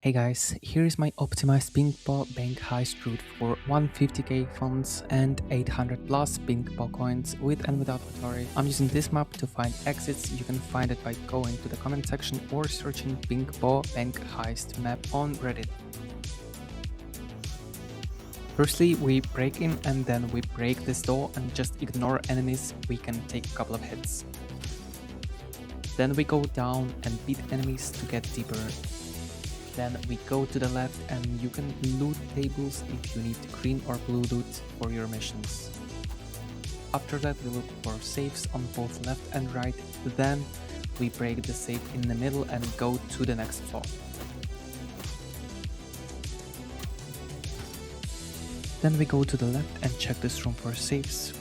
Hey guys, here is my optimized Pink Paw Bank Heist route for 150k funds and 800 plus Pink Paw Coins with and without Hotori. I'm using this map to find exits. You can find it by going to the comment section or searching Pink Paw Bank Heist map on Reddit. Firstly, we break in and then we break this door and just ignore enemies. We can take a couple of hits. Then we go down and beat enemies to get deeper. Then we go to the left and you can loot tables if you need green or blue loot for your missions. After that we look for safes on both left and right, then we break the safe in the middle and go to the next floor. Then we go to the left and check this room for safes.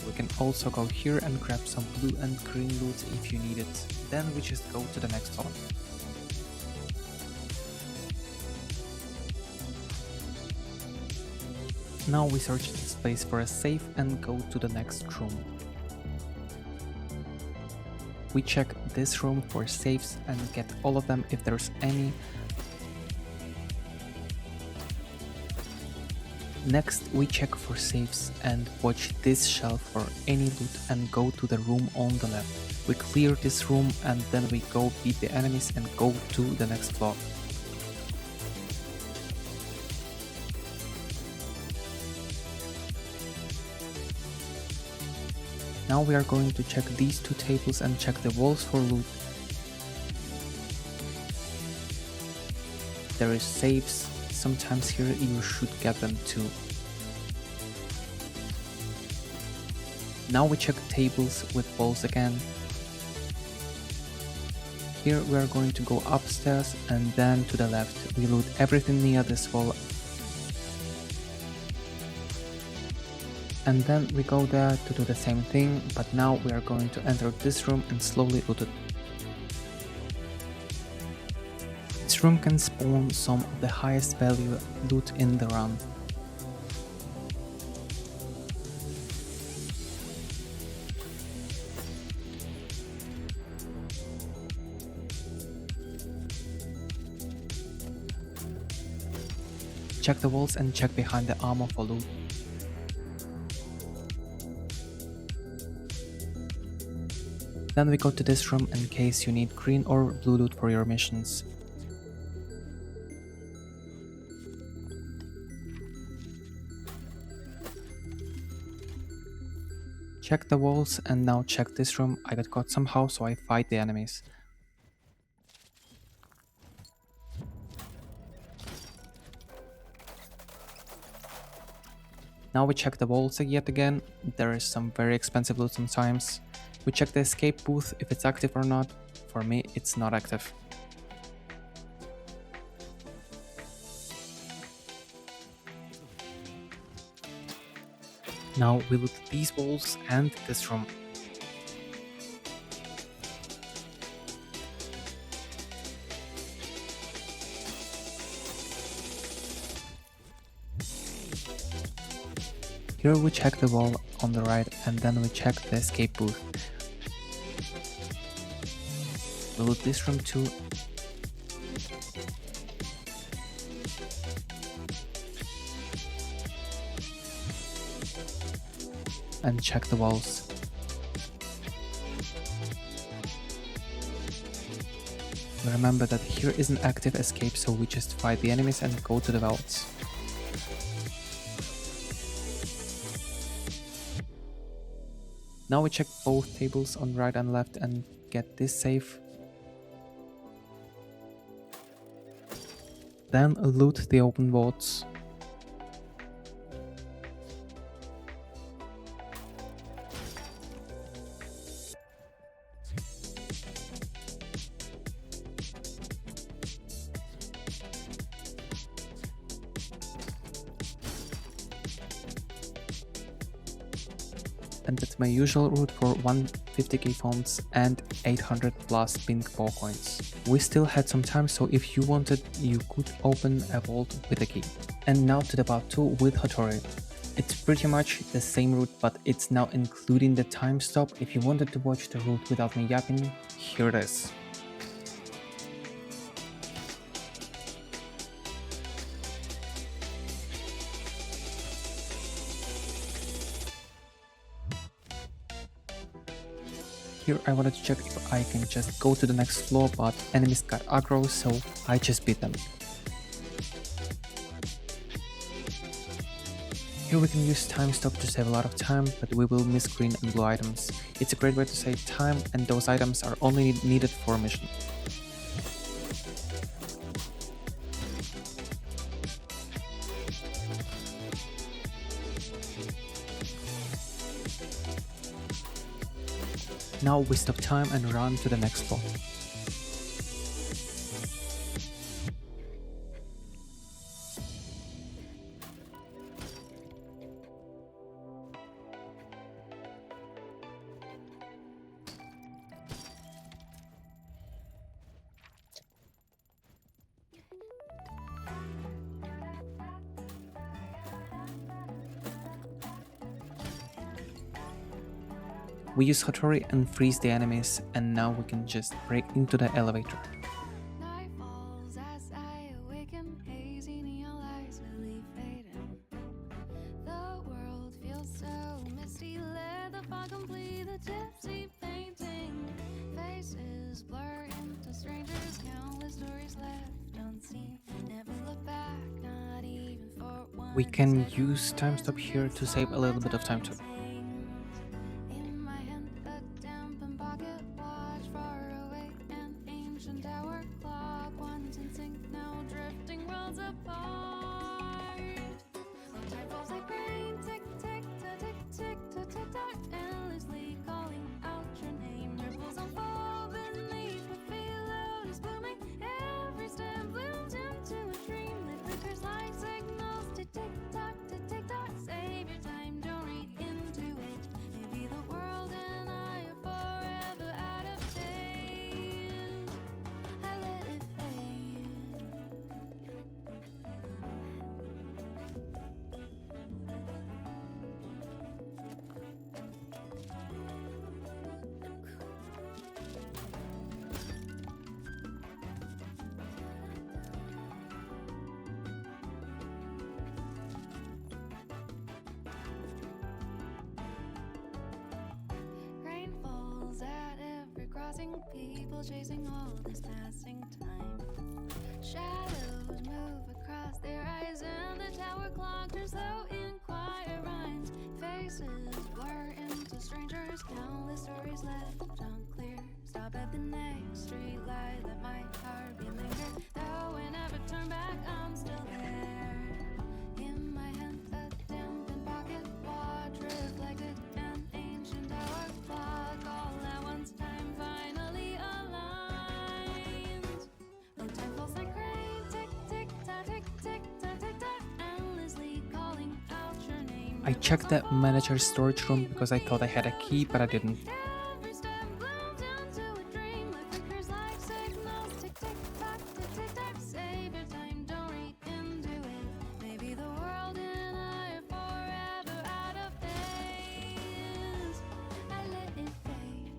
We can also go here and grab some blue and green loot if you need it. Then we just go to the next floor. Now we search this place for a safe and go to the next room. We check this room for safes and get all of them if there's any. Next we check for safes and watch this shelf for any loot and go to the room on the left. We clear this room and then we go beat the enemies and go to the next floor. Now we are going to check these two tables and check the walls for loot. There is safes, sometimes here you should get them too. Now we check tables with walls again. Here we are going to go upstairs and then to the left. We loot everything near this wall. And then we go there to do the same thing, but now we are going to enter this room and slowly loot it. This room can spawn some of the highest value loot in the run. Check the walls and check behind the armor for loot. Then we go to this room in case you need green or blue loot for your missions. Check the walls and now check this room. I got caught somehow, so I fight the enemies. Now we check the walls yet again. There is some very expensive loot sometimes. We check the escape booth if it's active or not. For me, it's not active. Now we loot these walls and this room. Here we check the wall on the right and then we check the escape booth. We loot this room too. And check the walls. Remember that here is an active escape, so we just fight the enemies and go to the vaults. Now we check both tables on right and left and get this safe. Then loot the open vaults. And that's my usual route for 150k funds and 800 plus Pink Paw Coins. We still had some time, so if you wanted, you could open a vault with a key. And now to the part 2 with Hotori. It's pretty much the same route, but it's now including the time stop. If you wanted to watch the route without me yapping, here it is. Here I wanted to check if I can just go to the next floor, but enemies got aggro, so I just beat them. Here we can use time stop to save a lot of time, but we will miss green and blue items. It's a great way to save time, and those items are only needed for a mission. Now we stop time and run to the next floor. We use Hotori and freeze the enemies, and now we can just break into the elevator. Night falls as I awaken, hazy neon lights slowly fading. The world feels so misty, let the fog complete the gypsy painting. Faces blur into strangers, countless stories left unseen. Never look back, not even for one. We can use time stop here to save a little bit of time too. In my hand, a dampened pocket watch, far away, an ancient tower clock, once in sync, now drifting worlds apart. When time falls like rain, tick tick tick tick tick tick tick tock, endlessly calling out your name. Ripples unfold beneath my feet, lotus blooming. Every step blooms into a dream that flickers like signals. Tick tick tock, tick tick tock. Save your time, don't read into it. Maybe the world and I are forever out of date. I let it fade. Rain falls at every crossing, people chasing all this passing time. Shadows move across their eyes, and the tower clock turns slow in quiet rhymes. Faces blur into strangers, countless stories left unclear. Stop at the next street light, let my heart be lingered. Though I never turn back, I'm still there. In my hand, a dampened pocket watch reflected an ancient tower clock. All at once, time finally aligns. Oh, time falls like rain, tick tick tock, tick tick tock, tick tock, endlessly calling out your name. I checked the manager's storage room because I thought I had a key, but I didn't. Every step blooms into a dream, like flickers like signals. Tick tick tock, tick tick tock. Save your time, don't read into it. Maybe the world and I are forever out of phase. I let it fade.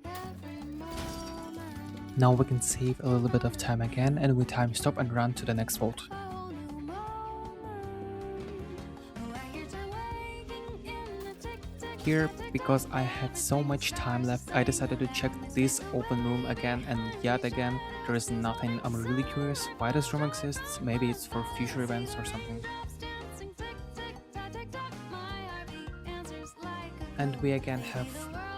Every moment. Now we can save a little bit of time again, and we time stop and run to the next vault. A whole new moment. Oh, I hear time waking in a tick tick. Here, because I had so much time left, I decided to check this open room again, and yet again, there is nothing. I'm really curious why this room exists. Maybe it's for future events or something. Dancing tick tick tock, tick tock. My heartbeat answers like a And we again have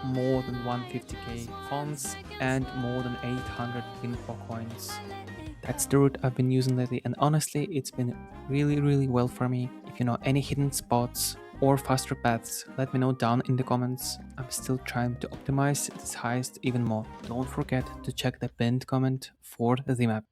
more than 150k funds and more than 800 Pink Paw Coins. That's the route I've been using lately, and honestly, it's been really well for me. If you know any hidden spots or faster paths, let me know down in the comments. I'm still trying to optimize this heist even more. Don't forget to check the pinned comment for the map.